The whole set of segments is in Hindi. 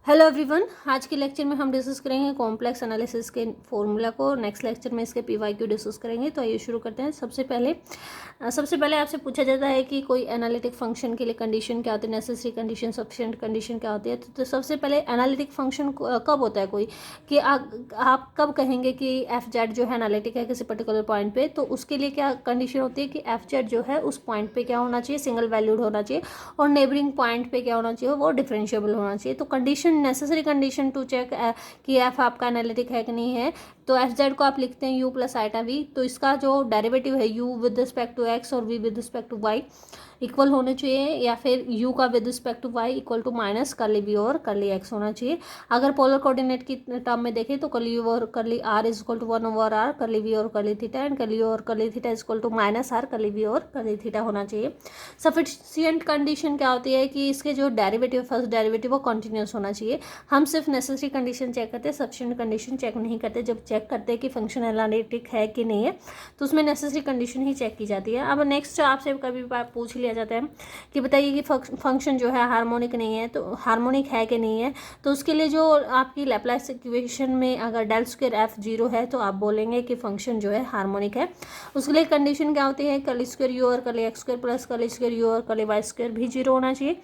हेलो एवरीवन, आज के लेक्चर में हम डिस्कस करेंगे कॉम्प्लेक्स एनालिसिस के फॉर्मूला को। नेक्स्ट लेक्चर में इसके पीवाईक्यू डिस्कस करेंगे। तो आइए शुरू करते हैं। सबसे पहले आपसे पूछा जाता है कि कोई एनालिटिक फंक्शन के लिए कंडीशन क्या होती है, नेसेसरी कंडीशन, सफिशिएंट कंडीशन क्या होती है। तो सबसे पहले एनालिटिक फंक्शन कब होता है कोई, कि आप कब कहेंगे कि एफ जेड जो है एनालिटिक है किसी पर्टिकुलर पॉइंट पे। तो उसके लिए क्या कंडीशन होती है कि एफ जेड जो है उस पॉइंट पे क्या होना चाहिए, सिंगल वैल्यूड होना चाहिए, और नेबरिंग पॉइंट पे क्या होना चाहिए, वो डिफरेंशिएबल होना चाहिए। तो condition, necessary condition to check कि एफ आपका एनालिटिक है कि नहीं है, तो एफ जेड को आप लिखते हैं यू प्लस आइटा वी। तो इसका जो डेरिवेटिव है u with respect to x और v with respect to y equal होने चाहिए, या फिर u का with respect to y equal to minus curly v और करली x होना चाहिए। अगर पोलर कोऑर्डिनेट की टर्म में देखें तो करली u और करली r is equal to 1/r, करली v और करली थीटा, एंड करली u और curly theta is equal to minus r curly v और करली थीटा होना चाहिए। सफिशिएंट कंडीशन क्या होती है कि इसके जो डेरिवेटिव, फर्स्ट डेरिवेटिव वो कंटिन्यूस होना चाहिए। हम सिर्फ नेसेसरी कंडीशन चेक करते हैं, सफिशिएंट कंडीशन चेक नहीं करते। जब चेक करते हैं कि फंक्शन एनालिटिक है कि नहीं है तो उसमें नेसेसरी कंडीशन ही चेक की जाती है। अब नेक्स्ट आपसे कभी पूछ लिया जाता है कि बताइए कि फंक्शन जो है हार्मोनिक नहीं है, तो हार्मोनिक है कि नहीं है। तो उसके लिए जो आपकी लैप्लास इक्वेशन में अगर डेल स्क्वायर एफ 0 है तो आप बोलेंगे कि फंक्शन जो है हार्मोनिक है। उसके लिए कंडीशन क्या होती है, कर्ली स्क्वायर यू और curly X square plus curly square U और कर्ली वाई स्क्वायर भी 0 होना चाहिए,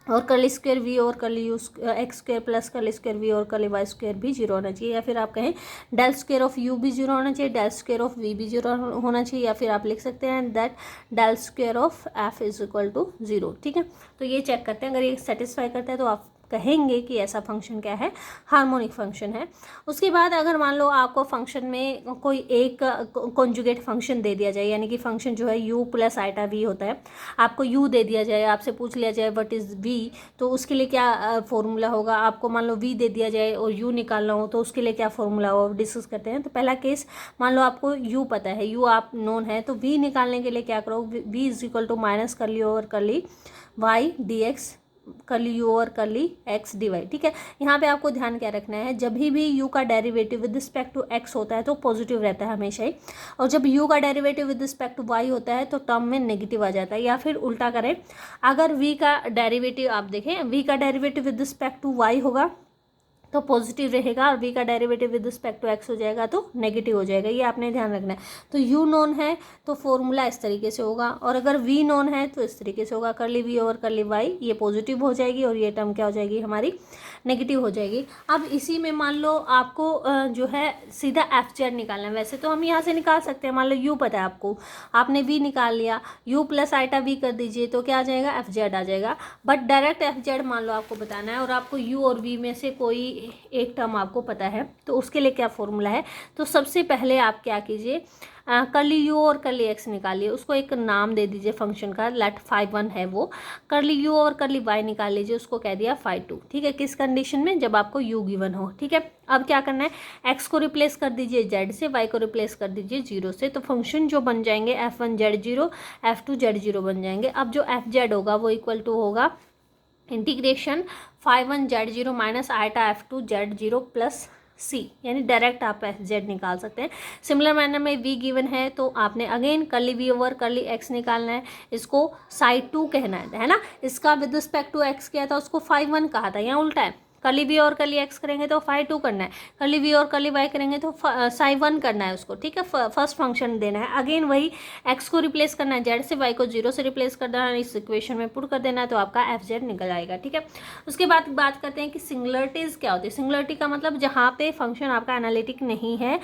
और कर्ली स्क्वायर वी और curly U X square plus curly square V और कर्ली वाई स्क्वायर भी 0 होना चाहिए। या फिर आप कहें डेल स्क्वायर ऑफ यू भी 0 होना चाहिए, डेल स्क्वायर ऑफ वी भी 0 होना चाहिए, या फिर आप लिख सकते हैं that del square of F is equal to 0। ठीक है, तो ये चेक करते हैं। अगर ये सेटिस्फाई करता है तो आप कहेंगे कि ऐसा फंक्शन क्या है, हार्मोनिक फंक्शन है। उसके बाद अगर मान लो आपको फंक्शन में कोई एक कॉन्जुगेट फंक्शन दे दिया जाए, यानी कि फंक्शन जो है u प्लस आइटा v होता है, आपको u दे दिया जाए, आपसे पूछ लिया जाए व्हाट इज़ v, तो उसके लिए क्या फॉर्मूला होगा। आपको मान लो v दे दिया जाए और u निकालना हो तो उसके लिए क्या फॉर्मूला हो, डिस्कस करते हैं। तो पहला केस, मान लो आपको u पता है, u आप नोन है, तो v निकालने के लिए क्या करो, v is equal to minus curly over curly Y D X curly U और करली एक्स डी वाई। ठीक है, यहाँ पे आपको ध्यान क्या रखना है, जब भी यू का derivative with respect to X होता है तो पॉजिटिव रहता है हमेशा ही, और जब यू का derivative with respect to Y होता है तो टर्म में नेगेटिव आ जाता है। या फिर उल्टा करें, अगर वी का डेरिवेटिव आप देखें, वी का derivative with respect to Y होगा तो पॉजिटिव रहेगा, और v का derivative with respect to x हो जाएगा तो नेगेटिव हो जाएगा। ये आपने ध्यान रखना है। तो u नोन है तो फॉर्मूला इस तरीके से होगा, और अगर v नोन है तो इस तरीके से होगा, करली v और करली y ये पॉजिटिव हो जाएगी और ये टर्म क्या हो जाएगी हमारी, नेगेटिव हो जाएगी। अब इसी में मान लो आपको जो है सीधा एफ जेड निकालना है। वैसे तो हम यहाँ से निकाल सकते हैं, मान लो u पता है आपको, आपने v निकाल लिया, u प्लस आइटा v कर दीजिए तो क्या आ जाएगा, एफ जेड आ जाएगा। बट डायरेक्ट एफ जेड मान लो आपको बताना है और आपको u और v में से कोई एक टर्म आपको पता है, तो उसके लिए क्या फॉर्मूला है। तो सबसे पहले आप क्या कीजिए, करली यू और करली एक्स निकालिए, उसको एक नाम दे दीजिए फंक्शन का, लेट फाई 1 है वो। करली यू और करली वाई निकाल लीजिए, उसको कह दिया फाई 2। ठीक है, किस कंडीशन में, जब आपको यू गिवन हो। ठीक है, अब क्या करना है, एक्स को रिप्लेस कर दीजिए जेड से, वाई को रिप्लेस कर दीजिए 0 से, तो फंक्शन जो बन जाएंगे f1 z0 f2 z0 बन जाएंगे। अब जो एफ जेड होगा वो इक्वल टू होगा integration phi 1 z0 minus iota f2 z0 plus C, यानी डायरेक्ट आप एफ जेड निकाल सकते हैं। सिमिलर मैनर में वी गिवन है तो आपने अगेन करली वी ओवर करली एक्स निकालना है, इसको साइड 2 कहना है ना। इसका विद रिस्पेक्ट टू एक्स किया था, उसको फाई 1 कहा था, यहाँ उल्टा है। करली वी और करली एक्स करेंगे तो फाई 2 करना है, करली वी और करली वाई करेंगे तो साई 1 करना है उसको। ठीक है, फर्स्ट फंक्शन देना है, अगेन वही एक्स को रिप्लेस करना है जेड से, वाई को 0 से रिप्लेस कर देना है, इस इक्वेशन में पुट कर देना है, तो आपका एफ जेड निकल आएगा। ठीक है, उसके बाद बात करते हैं कि सिंगुलरिटीज क्या होती है। सिंगुलरिटी का मतलब जहाँ पे फंक्शन आपका एनालिटिक नहीं है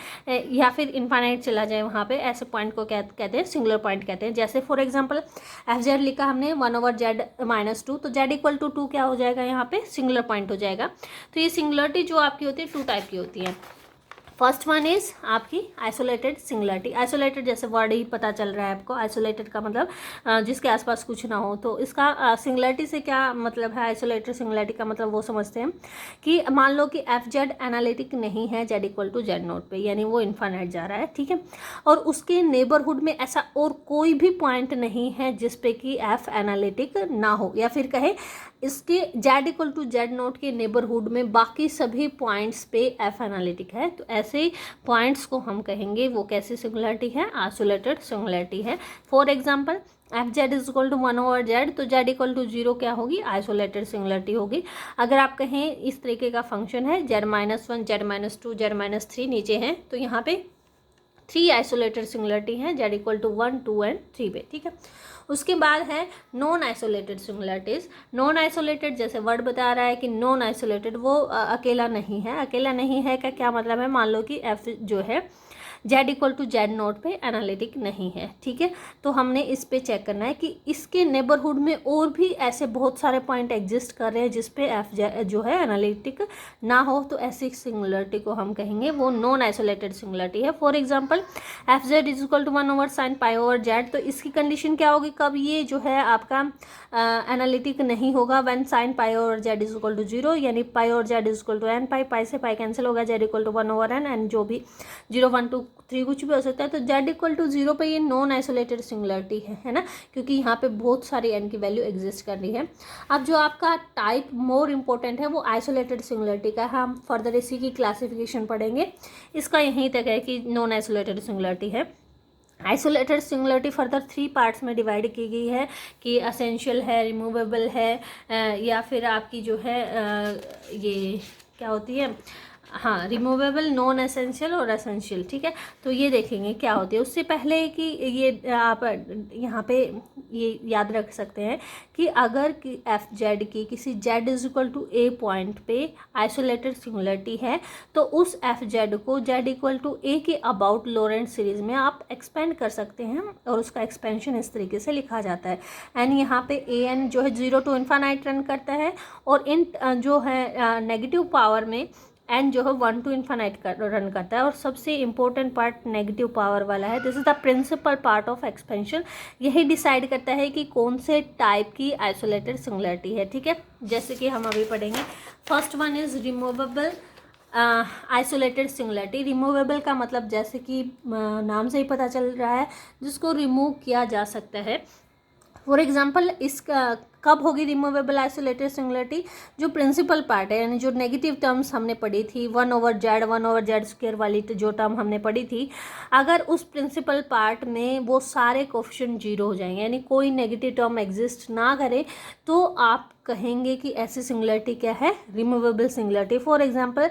या फिर इनफाइनाइट चला जाए, वहाँ पे ऐसे पॉइंट को कहते हैं सिंगुलर पॉइंट कहते हैं। जैसे फॉर एग्जाम्पल एफ जेड लिखा हमने 1/z-2, तो जेड इक्वल टू 2 क्या हो जाएगा, यहाँ पे सिंगुलर पॉइंट हो जाएगा। तो ये सिंगुलरिटी जो आपकी होती है 2 टाइप की होती है। फर्स्ट वन इज आपकी आइसोलेटेड सिंगुलरिटी। आइसोलेटेड जैसे वर्ड ही पता चल रहा है आपको, आइसोलेटेड का मतलब जिसके आसपास कुछ ना हो। तो इसका सिंगुलरिटी से क्या मतलब है, आइसोलेटेड सिंगुलरिटी का मतलब वो समझते हैं कि मान लो कि एफ जेड एनालिटिक नहीं है Z equal to Z not पे, यानी वो इन्फाइनाइट जा रहा है। ठीक है, और उसके नेबरहुड में ऐसा और कोई भी पॉइंट नहीं है जिसपे कि एफ एनालिटिक ना हो, या फिर कहे इसके Z equal to Z not के नेबरहुड में बाकी सभी पॉइंट्स पे एफ एनालिटिक है। तो ऐसे पॉइंट्स को हम कहेंगे वो कैसी सिंगुलरिटी है, आइसोलेटेड सिंगुलरिटी है। For example F Z is equal to 1/z, तो जेड इक्वल टू 0 क्या होगी, आइसोलेटेड सिंगुलरिटी होगी। अगर आप कहें इस तरीके का फंक्शन है z-1, z-2, z-3 नीचे हैं, तो यहाँ पे 3 आइसोलेटेड सिंगुलरिटी हैं, जेड इक्वल टू 1, 2 एंड 3 पे, ठीक है। उसके बाद है non isolated singularities. Non isolated जैसे वर्ड बता रहा है कि नॉन आइसोलेटेड, वो अकेला नहीं है। अकेला नहीं है का क्या मतलब है, मान लो कि एफ जो है Z equal to Z not पे एनालिटिक नहीं है, ठीक है। तो हमने इस पे चेक करना है कि इसके नेबरहुड में और भी ऐसे बहुत सारे पॉइंट एग्जिस्ट कर रहे हैं जिस पे एफ जो है एनालिटिक ना हो, तो ऐसी सिंगुलरिटी को हम कहेंगे वो नॉन आइसोलेटेड सिंगुलरिटी है। For example F Z is equal to 1/sin π/z, तो इसकी कंडीशन क्या होगी, कब ये जो है आपका एनालिटिक नहीं होगा, when sin π/z is equal to 0, यानी π/z इज इक्वल टू n π, पाई से पाई कैंसिल होगा, z equal to 1/n, and जो भी 0, 1, 2, 3 कुछ भी हो सकता है। तो z इक्वल टू 0 पे ये नॉन आइसोलेटेड सिंगुलरिटी है ना, क्योंकि यहाँ पे बहुत सारी n की वैल्यू एग्जिस्ट कर रही है। अब जो आपका टाइप मोर इम्पोर्टेंट है वो आइसोलेटेड सिंगुलरिटी का, हम फर्दर इसी की क्लासिफिकेशन पढ़ेंगे। इसका यहीं तक है कि नॉन आइसोलेटेड सिंगुलरिटी है। आइसोलेटेड सिंगुलरिटी फर्दर 3 पार्ट्स में डिवाइड की गई है कि असेंशियल है, रिमूवेबल है, या फिर आपकी जो है ये क्या होती है, हाँ, रिमूवेबल, नॉन एसेंशियल और एसेंशियल, ठीक है। तो ये देखेंगे क्या होती है। उससे पहले कि ये आप यहाँ पे ये याद रख सकते हैं कि अगर कि एफ जेड की किसी Z is equal to A point पे आइसोलेटेड सिंगुलरिटी है, तो उस एफ जेड को जेड इक्वल टू ए के अबाउट लोरेंट्ज सीरीज में आप एक्सपेंड कर सकते हैं, और उसका एक्सपेंशन इस तरीके से लिखा जाता है। एंड यहाँ पे ए एन जो है 0 to ∞ रन करता है, और इन जो है नेगेटिव पावर में एन जो है 1 to ∞ रन करता है। और सबसे इम्पोर्टेंट पार्ट नेगेटिव पावर वाला है, this is the principal part of expansion. यही डिसाइड करता है कि कौन से टाइप की आइसोलेटेड सिंगुलरिटी है, ठीक है। जैसे कि हम अभी पढ़ेंगे, first one is removable isolated singularity. Removable का मतलब जैसे कि नाम से ही पता चल रहा है, जिसको रिमूव किया जा सकता है। फॉर एग्जाम्पल इसका कब होगी रिमूवेबल आइसोलेटेड सिंगुलरिटी, जो प्रिंसिपल पार्ट है, यानी जो नेगेटिव टर्म्स हमने पढ़ी थी 1/z वाली जो टर्म हमने पढ़ी थी, अगर उस प्रिंसिपल पार्ट में वो सारे कोफिशिएंट 0 हो जाएंगे, यानी कोई नेगेटिव टर्म एग्जिस्ट ना करे, तो आप कहेंगे कि ऐसी सिंगुलरिटी क्या है, removable singularity. For example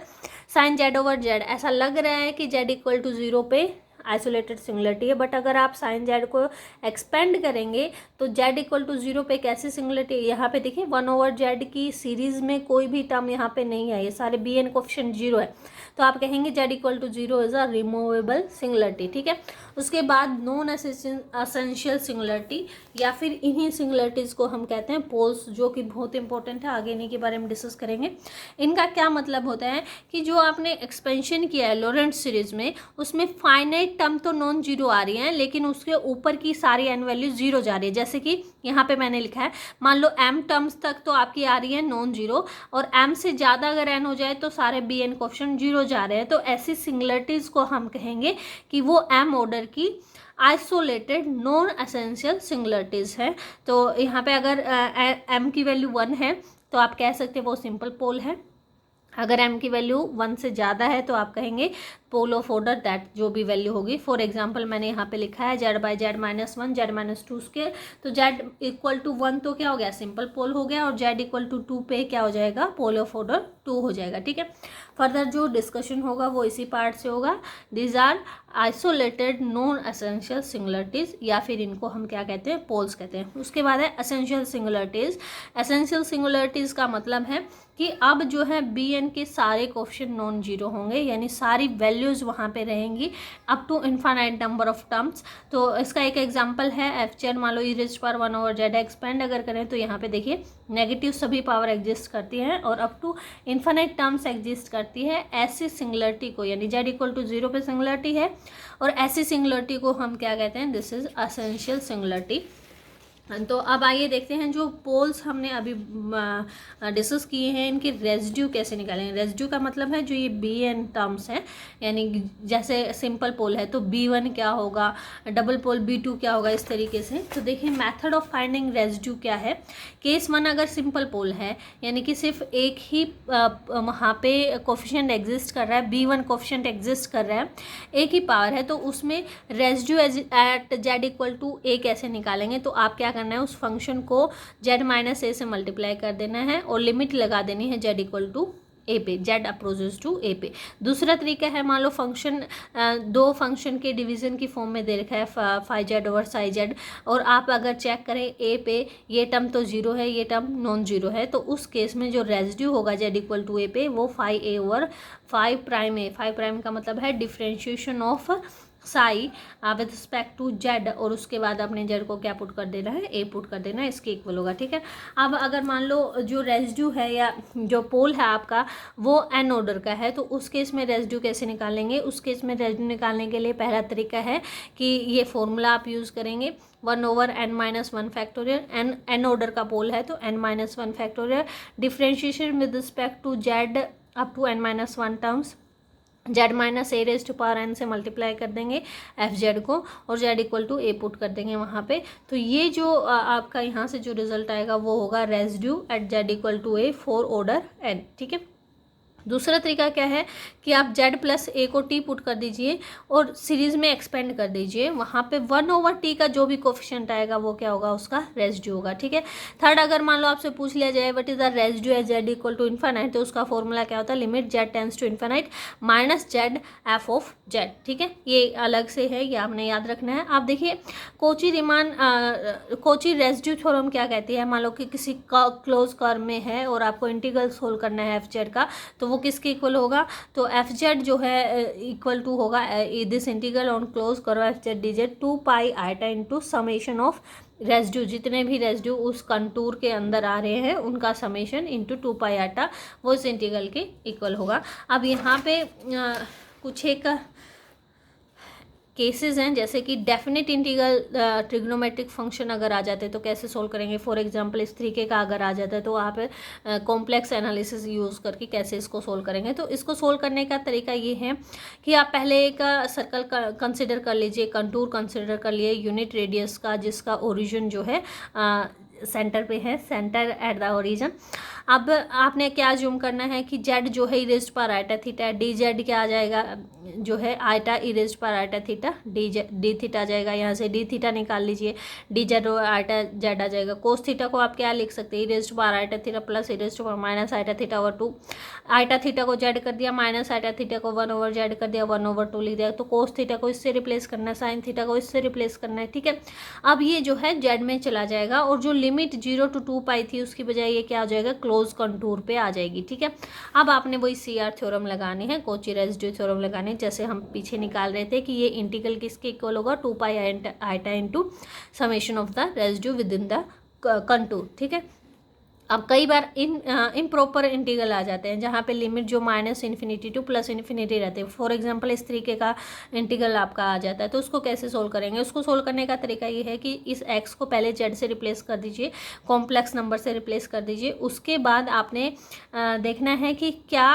sin z/z, ऐसा लग रहा है कि z इक्वल टू 0 पे आइसोलेटेड सिंगुलरिटी है, बट अगर आप साइन जेड को एक्सपेंड करेंगे तो जेड इक्वल टू 0 पे कैसी सिंगुलरिटी, यहाँ पे देखिए 1/z की सीरीज में कोई भी टर्म यहाँ पे नहीं है, ये सारे बी एन कोफिशिएंट 0 है, तो आप कहेंगे Z equal to 0 is a removable singularity, ठीक है। उसके बाद नॉन एसेंशियल सिंगुलरिटी, या फिर इन्हीं सिंगुलरिटीज को हम कहते हैं पोल्स, जो कि बहुत इंपॉर्टेंट है, आगे इन्हीं के बारे में डिस्कस करेंगे। इनका क्या मतलब होता है कि जो आपने एक्सपेंशन किया है लोरेंट्ज सीरीज में, उसमें फाइनाइट टर्म तो नॉन जीरो आ रही हैं, लेकिन उसके ऊपर की सारी एन वैल्यू 0 जा रही है। जैसे कि यहाँ पे मैंने लिखा है, मान लो m टर्म्स तक तो आपकी आ रही है नॉन जीरो, और m से ज़्यादा अगर n हो जाए तो सारे बी एन कोफिशिएंट 0 जा रहे हैं। तो ऐसी सिंगुलरिटीज़ को हम कहेंगे कि वो m ऑर्डर की आइसोलेटेड नॉन एसेंशियल सिंगुलरिटीज़ है। तो यहाँ पे अगर m की वैल्यू 1 है तो आप कह सकते हैं वो सिंपल पोल है। अगर m की वैल्यू 1 से ज़्यादा है तो आप कहेंगे पोल ऑफ ऑर्डर, दैट जो भी वैल्यू होगी। फॉर एग्जांपल मैंने यहाँ पे लिखा है z/z -1, z -2 स्क्वायर, तो z इक्वल टू 1 तो क्या हो गया, सिंपल पोल हो गया, और z इक्वल टू 2 पे क्या हो जाएगा, पोल ऑफ ऑर्डर 2 हो जाएगा, ठीक है। फर्दर जो डिस्कशन होगा वो इसी पार्ट से होगा। These are isolated non essential singularities, या फिर इनको हम क्या कहते हैं, पोल्स कहते हैं। उसके बाद है एसेंशियल सिंगुलरिटीज़। एसेंशियल सिंगुलरिटीज़ का मतलब है कि अब जो है बी एन के सारे कोफिशिएंट नॉन जीरो होंगे, यानी सारी वैल्यूज़ वहाँ पे रहेंगी up to infinite number of terms. तो इसका एक एग्जांपल है एफ जेड, मान लो e⁻1/z एक्सपेंड अगर करें तो यहाँ पे देखिए नेगेटिव सभी पावर एग्जिस्ट करती हैं और up to infinite terms exist करती है। ऐसी सिंगुलरिटी को, यानी z इक्वल टू 0 पे सिंगुलरिटी है, और ऐसी सिंगुलरिटी को हम क्या कहते हैं, दिस इज एसेंशियल सिंगुलरिटी। तो अब आइए देखते हैं जो पोल्स हमने अभी डिस्कस किए हैं इनके रेजिड्यू कैसे निकालेंगे। रेजिड्यू का मतलब है जो ये बी एन टर्म्स हैं, यानी जैसे सिंपल पोल है तो B1 क्या होगा, डबल पोल B2 क्या होगा, इस तरीके से। तो देखिए मेथड ऑफ फाइंडिंग रेजिड्यू क्या है। केस 1 अगर सिंपल पोल है यानी कि सिर्फ एक ही वहाँ पे कोफिशिएंट एग्जिस्ट कर रहा है, B1 कोफिशिएंट एग्जिस्ट कर रहा है, एक ही पावर है, तो उसमें residue at Z equal to A कैसे निकालेंगे। तो आप क्या करना है, उस फंक्शन को जेड माइनस ए से मल्टीप्लाई कर देना है और लिमिट लगा देनी है जेड इक्वल टू ए पे, जेड अप्रोचेस टू ए पे। दूसरा तरीका है, मान लो फंक्शन दो फंक्शन के डिवीजन की फॉर्म में दे रखा है phi Z over psi Z, और आप अगर चेक करें ए पे ये टर्म तो जीरो है, ये टर्म नॉन जीरो है, तो उस केस में जो रेजिड्यू होगा जेड इक्वल टू ए पे वो phi A over phi prime A. Phi prime का मतलब है differentiation of psi with respect to Z, और उसके बाद अपने जेड को क्या पुट कर देना है, ए पुट कर देना है, इसके इक्वल होगा। ठीक है। अब अगर मान लो जो रेजिड्यू है या जो पोल है आपका वो एन ऑर्डर का है, तो उस केस में रेजिड्यू कैसे निकालेंगे। उस केस में रेजिड्यू निकालने के लिए पहला तरीका है कि ये फॉर्मूला आप यूज़ करेंगे 1/n-1 फैक्टोरियल। एन ऑर्डर का पोल है तो n-1 factorial differentiation with respect to Z up to n-1 terms, Z minus A raise to power N से मल्टीप्लाई कर देंगे एफ जेड को, और Z equal to A put कर देंगे वहाँ पे। तो ये जो आपका यहाँ से जो रिजल्ट आएगा वो होगा residue at Z equal to A for order N. ठीक है। दूसरा तरीका क्या है कि आप जेड प्लस ए को टी पुट कर दीजिए और सीरीज में एक्सपेंड कर दीजिए, वहाँ पे 1/t का जो भी कोफिशिएंट आएगा वो क्या होगा, उसका रेजिड्यू होगा। ठीक है। थर्ड, अगर मान लो आपसे पूछ लिया जाए what is the residue at Z equal to infinite, तो उसका फॉर्मूला क्या होता है, limit Z tends to infinite minus Z F of Z. ठीक है, ये अलग से है, ये आपने याद रखना है। आप देखिए कोची रेजिड्यू थ्योरम क्या कहती है। मान लो कि किसी क्लोज कर्व में है और आपको इंटीग्रल सोल्व करना है एफ जेड का, तो वो किसके इक्वल होगा, तो एफ जेड जो है इक्वल टू होगा this integral on close curve F Z D Z 2 pi iota into summation of residue, जितने भी रेजिड्यू उस कंटूर के अंदर आ रहे हैं उनका समेशन इंटू 2 पाई आटा, वो इस इंटीग्रल के इक्वल होगा। अब यहाँ पे कुछ एक केसेस हैं, जैसे कि डेफिनेट इंटीग्रल ट्रिग्नोमेट्रिक फंक्शन अगर आ जाते हैं तो कैसे सोल्व करेंगे। फॉर एग्जांपल इस तरीके का अगर आ जाता है तो आप कॉम्प्लेक्स एनालिसिस यूज़ करके कैसे इसको सोल्व करेंगे। तो इसको सोल्व करने का तरीका ये है कि आप पहले एक सर्कल कंसिडर कर लीजिए, कंटूर कंसिडर कर लिए यूनिट रेडियस का, जिसका ओरिजिन जो है सेंटर पे है, सेंटर एट द ओरिजिन। अब आपने क्या जूम करना है कि जेड जो है इरेज्ड पर आइटा थीटा, डी जेड क्या आ जाएगा जो है आइटा इरेज्ड पर आइटा थीटा, डी थीटा आ जाएगा, यहाँ से डी थीटा निकाल लीजिए, डी जेड और आइटा जेड आ जाएगा। कोस थीटा को आप क्या लिख सकते हैं, इरेज्ड पर आइटा थीटा प्लस इरेज्ड पर minus iota theta over 2, iota theta को जेड कर दिया, माइनस आइटा थीटा को 1/जेड कर दिया, 1/2 लिख दिया। तो कोस थीटा को इससे रिप्लेस करना है, साइन थीटा को इससे रिप्लेस करना है। ठीक है। अब ये जो है जेड में चला जाएगा और जो लिमिट 0 to 2 पाई थी उसकी बजाय ये क्या आ जाएगा, क्लोज कंटूर पे आ जाएगी। ठीक है। अब आपने वही CR थ्योरम लगानी है, कोची रेजिड्यू थ्योरम लगानी है, जैसे हम पीछे निकाल रहे थे कि ये इंटीग्रल किसके इक्वल होगा, 2 pi iota into summation of the residue within the contour. ठीक है। अब कई बार इम्प्रॉपर इंटीग्रल आ जाते हैं जहाँ पे लिमिट जो -∞ टू +∞ रहते हैं। फॉर एग्जांपल इस तरीके का इंटीग्रल आपका आ जाता है, तो उसको कैसे सोल्व करेंगे। उसको सोल्व करने का तरीका ये है कि इस x को पहले z से रिप्लेस कर दीजिए, कॉम्प्लेक्स नंबर से रिप्लेस कर दीजिए। उसके बाद आपने देखना है कि क्या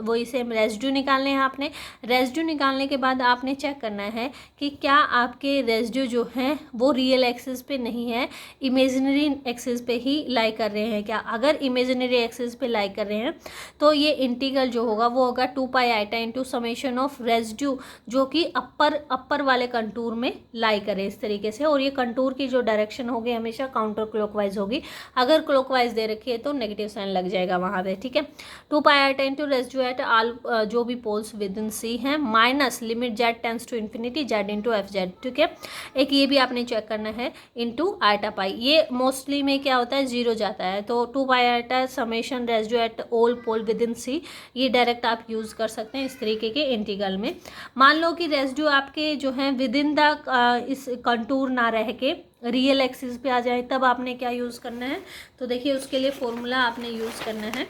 वही सेम रेजिड्यू निकालने हैं। आपने रेजिड्यू निकालने के बाद आपने चेक करना है कि क्या आपके रेजिड्यू जो हैं वो रियल एक्सिस पे नहीं है, इमेजिनरी एक्सिस पे ही लाई कर रहे हैं क्या। अगर इमेजिनरी एक्सिस पे लाई कर रहे हैं तो ये इंटीग्रल जो होगा वो होगा 2 pi iota into summation of residue, जो कि अपर वाले कंटूर में लाई करे इस तरीके से, और ये कंटूर की जो डायरेक्शन होगी हमेशा काउंटर क्लॉकवाइज होगी। अगर क्लॉकवाइज दे रखी है तो नेगेटिव साइन लग जाएगा वहाँ पे। ठीक है। 2 pi iota into residue at all जो भी पोल्स विद इन C हैं, minus limit Z tends to infinity Z into F Z. ठीक है। एक ये भी आपने चेक करना है इंटू आइटा पाई, ये मोस्टली में क्या होता है 0 जाता है, तो 2 pi iota summation residue at all pole within C, ये डायरेक्ट आप यूज़ कर सकते हैं इस तरीके के इंटीग्रल में। मान लो कि रेजिड्यू आपके जो हैं विद इन द इस कंटूर ना रह के रियल एक्सिस पे आ जाए, तब आपने क्या यूज़ करना है। तो देखिए उसके लिए फॉर्मूला आपने यूज़ करना है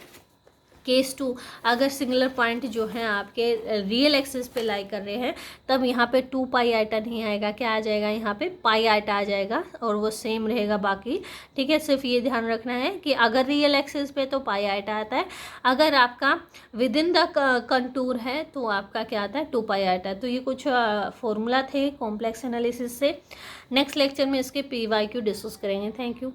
केस 2, अगर सिंगुलर पॉइंट जो है आपके रियल एक्सिस पे लाई कर रहे हैं तब यहाँ पे 2 पाई आइटा नहीं आएगा, क्या आ जाएगा यहाँ पे पाई आइटा आ जाएगा और वो सेम रहेगा बाकी। ठीक है, सिर्फ ये ध्यान रखना है कि अगर रियल एक्सिस पे तो पाई आइटा आता है, अगर आपका विद इन द कंटूर है तो आपका क्या आता है 2 पाई आइटा। तो ये कुछ फॉर्मूला थे कॉम्प्लेक्स एनालिसिस से। नेक्स्ट लेक्चर में इसके PYQ डिस्कस करेंगे। Thank you.